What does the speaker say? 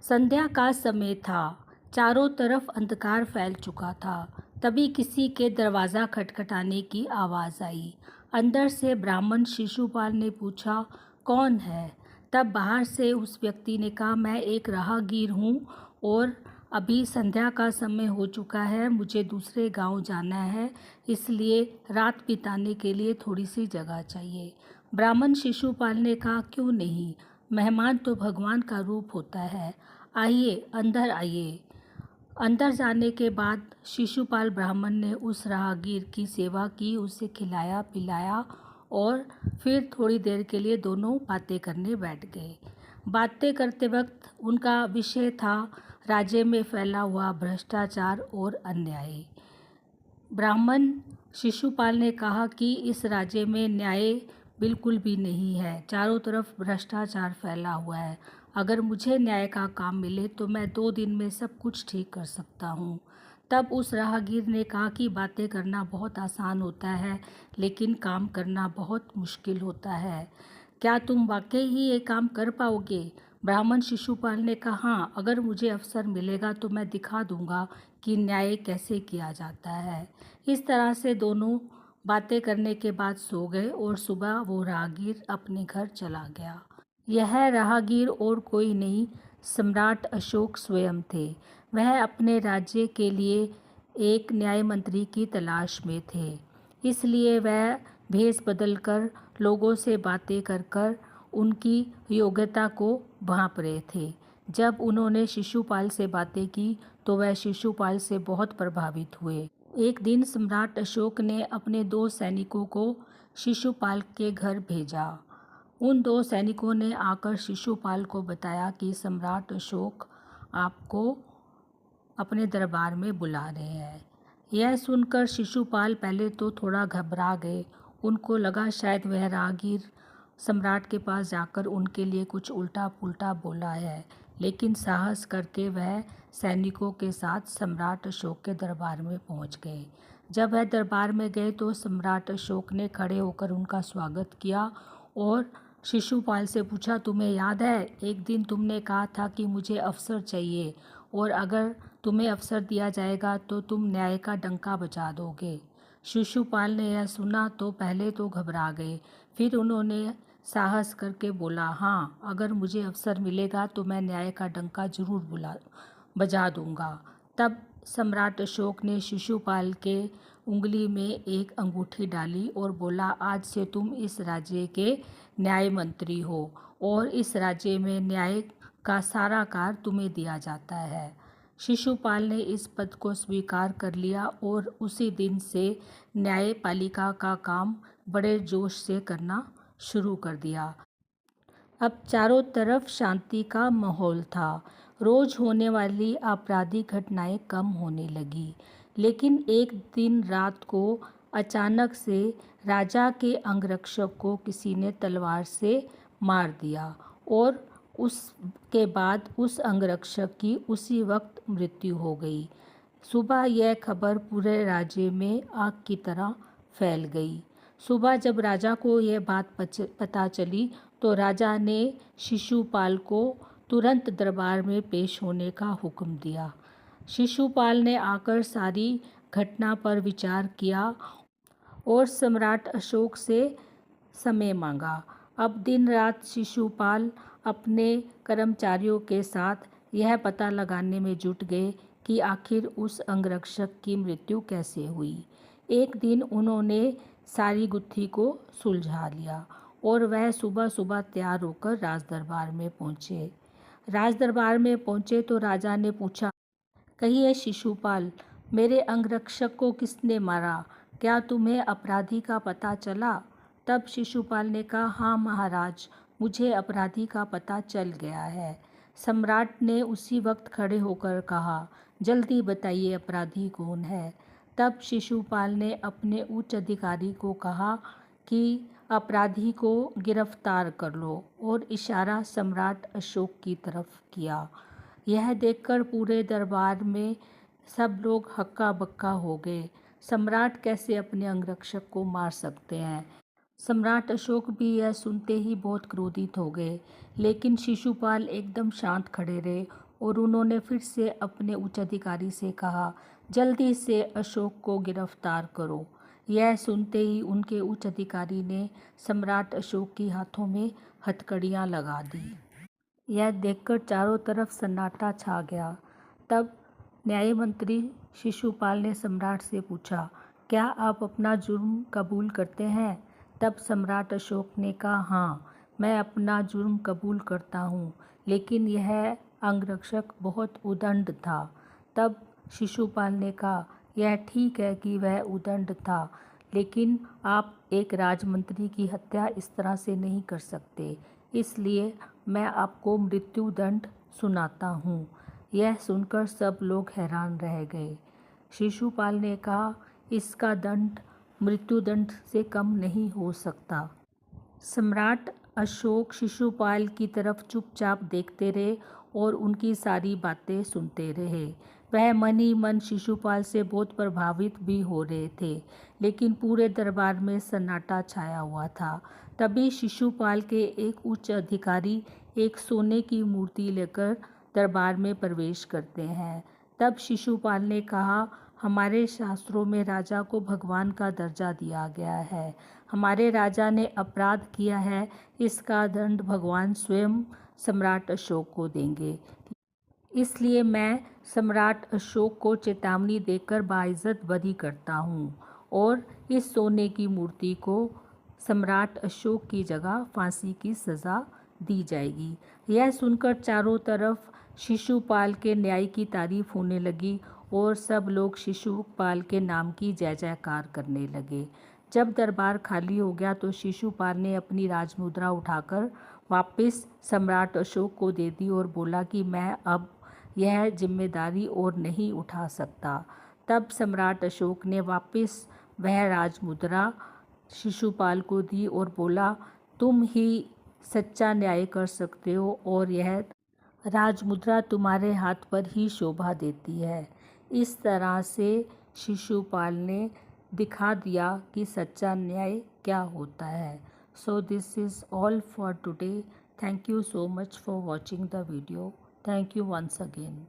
संध्या का समय था। चारों तरफ अंधकार फैल चुका था। तभी किसी के दरवाज़ा खटखटाने की आवाज़ आई। अंदर से ब्राह्मण शिशुपाल ने पूछा, कौन है? तब बाहर से उस व्यक्ति ने कहा, मैं एक राहगीर हूँ और अभी संध्या का समय हो चुका है। मुझे दूसरे गांव जाना है, इसलिए रात बिताने के लिए थोड़ी सी जगह चाहिए। ब्राह्मण शिशुपाल ने कहा, क्यों नहीं, मेहमान तो भगवान का रूप होता है। आइए, अंदर आइए। अंदर जाने के बाद शिशुपाल ब्राह्मण ने उस राहगीर की सेवा की, उसे खिलाया पिलाया और फिर थोड़ी देर के लिए दोनों बातें करने बैठ गए। बातें करते वक्त उनका विषय था राज्य में फैला हुआ भ्रष्टाचार और अन्याय। ब्राह्मण शिशुपाल ने कहा कि इस राज्य में न्याय बिल्कुल भी नहीं है, चारों तरफ भ्रष्टाचार फैला हुआ है। अगर मुझे न्याय का काम मिले तो मैं 2 दिन में सब कुछ ठीक कर सकता हूँ। तब उस राहगीर ने कहा कि बातें करना बहुत आसान होता है, लेकिन काम करना बहुत मुश्किल होता है। क्या तुम वाकई ही ये काम कर पाओगे? ब्राह्मण शिशुपाल ने कहा, हाँ, अगर मुझे अवसर मिलेगा तो मैं दिखा दूंगा कि न्याय कैसे किया जाता है। इस तरह से दोनों बातें करने के बाद सो गए और सुबह वो राहगीर अपने घर चला गया। यह राहगीर और कोई नहीं, सम्राट अशोक स्वयं थे। वह अपने राज्य के लिए एक न्याय मंत्री की तलाश में थे, इसलिए वह भेष बदलकर लोगों से बातें कर कर उनकी योग्यता को भांप रहे थे। जब उन्होंने शिशुपाल से बातें की तो वह शिशुपाल से बहुत प्रभावित हुए। एक दिन सम्राट अशोक ने अपने 2 सैनिकों को शिशुपाल के घर भेजा। उन 2 सैनिकों ने आकर शिशुपाल को बताया कि सम्राट अशोक आपको अपने दरबार में बुला रहे हैं। यह सुनकर शिशुपाल पहले तो थोड़ा घबरा गए। उनको लगा शायद वह राहगीर सम्राट के पास जाकर उनके लिए कुछ उल्टा पुल्टा बोला है, लेकिन साहस करके वह सैनिकों के साथ सम्राट अशोक के दरबार में पहुंच गए। जब वह दरबार में गए तो सम्राट अशोक ने खड़े होकर उनका स्वागत किया और शिशुपाल से पूछा, तुम्हें याद है, एक दिन तुमने कहा था कि मुझे अवसर चाहिए और अगर तुम्हें अवसर दिया जाएगा तो तुम न्याय का डंका बजा दोगे। शिशुपाल ने यह सुना तो पहले तो घबरा गए, फिर उन्होंने साहस करके बोला, हाँ, अगर मुझे अवसर मिलेगा तो मैं न्याय का डंका जरूर बजा दूंगा। तब सम्राट अशोक ने शिशुपाल के उंगली में एक अंगूठी डाली और बोला, आज से तुम इस राज्य के न्याय मंत्री हो और इस राज्य में न्याय का सारा कार्य तुम्हें दिया जाता है। शिशुपाल ने इस पद को स्वीकार कर लिया और उसी दिन से न्यायपालिका का काम बड़े जोश से करना शुरू कर दिया। अब चारों तरफ शांति का माहौल था। रोज होने वाली आपराधिक घटनाएं कम होने लगी, लेकिन एक दिन रात को अचानक से राजा के अंगरक्षक को किसी ने तलवार से मार दिया और उसके बाद उस अंगरक्षक की उसी वक्त मृत्यु हो गई। सुबह यह खबर पूरे राज्य में आग की तरह फैल गई। सुबह जब राजा को यह बात पता चली तो राजा ने शिशुपाल को तुरंत दरबार में पेश होने का हुक्म दिया। शिशुपाल ने आकर सारी घटना पर विचार किया और सम्राट अशोक से समय मांगा। अब दिन रात शिशुपाल अपने कर्मचारियों के साथ यह पता लगाने में जुट गए कि आखिर उस अंगरक्षक की मृत्यु कैसे हुई। एक दिन उन्होंने सारी गुत्थी को सुलझा लिया और वह सुबह सुबह तैयार होकर राजदरबार में पहुँचे। राजदरबार में पहुँचे तो राजा ने पूछा, कहिए शिशुपाल, मेरे अंगरक्षक को किसने मारा? क्या तुम्हें अपराधी का पता चला? तब शिशुपाल ने कहा, हाँ महाराज, मुझे अपराधी का पता चल गया है। सम्राट ने उसी वक्त खड़े होकर कहा, जल्दी बताइए अपराधी कौन है। तब शिशुपाल ने अपने उच्च अधिकारी को कहा कि अपराधी को गिरफ्तार कर लो और इशारा सम्राट अशोक की तरफ किया। यह देखकर पूरे दरबार में सब लोग हक्का बक्का हो गए। सम्राट कैसे अपने अंगरक्षक को मार सकते हैं? सम्राट अशोक भी यह सुनते ही बहुत क्रोधित हो गए, लेकिन शिशुपाल एकदम शांत खड़े रहे और उन्होंने फिर से अपने उच्च अधिकारी से कहा, जल्दी से अशोक को गिरफ्तार करो। यह सुनते ही उनके उच्च अधिकारी ने सम्राट अशोक के हाथों में हथकड़ियां लगा दी। यह देखकर चारों तरफ सन्नाटा छा गया। तब न्याय मंत्री शिशुपाल ने सम्राट से पूछा, क्या आप अपना जुर्म कबूल करते हैं? तब सम्राट अशोक ने कहा, हाँ, मैं अपना जुर्म कबूल करता हूँ, लेकिन यह अंगरक्षक बहुत उद्दंड था। तब शिशुपाल ने कहा, यह ठीक है कि वह उद्दंड था, लेकिन आप एक राजमंत्री की हत्या इस तरह से नहीं कर सकते, इसलिए मैं आपको मृत्युदंड सुनाता हूँ। यह सुनकर सब लोग हैरान रह गए। शिशुपाल ने कहा, इसका दंड मृत्युदंड से कम नहीं हो सकता। सम्राट अशोक शिशुपाल की तरफ चुपचाप देखते रहे और उनकी सारी बातें सुनते रहे। वह मन ही मन शिशुपाल से बहुत प्रभावित भी हो रहे थे, लेकिन पूरे दरबार में सन्नाटा छाया हुआ था। तभी शिशुपाल के एक उच्च अधिकारी एक सोने की मूर्ति लेकर दरबार में प्रवेश करते हैं। तब शिशुपाल ने कहा, हमारे शास्त्रों में राजा को भगवान का दर्जा दिया गया है। हमारे राजा ने अपराध किया है, इसका दंड भगवान स्वयं सम्राट अशोक को देंगे। इसलिए मैं सम्राट अशोक को चेतावनी देकर बाइज्जत बरी करता हूँ और इस सोने की मूर्ति को सम्राट अशोक की जगह फांसी की सज़ा दी जाएगी। यह सुनकर चारों तरफ शिशुपाल के न्याय की तारीफ होने लगी और सब लोग शिशुपाल के नाम की जय जयकार करने लगे। जब दरबार खाली हो गया तो शिशुपाल ने अपनी राजमुद्रा उठाकर वापस सम्राट अशोक को दे दी और बोला कि मैं अब यह जिम्मेदारी और नहीं उठा सकता। तब सम्राट अशोक ने वापस वह राजमुद्रा शिशुपाल को दी और बोला, तुम ही सच्चा न्याय कर सकते हो और यह राजमुद्रा तुम्हारे हाथ पर ही शोभा देती है। इस तरह से शिशुपाल ने दिखा दिया कि सच्चा न्याय क्या होता है। So this is all for today. Thank you so much for watching the video. Thank you once again.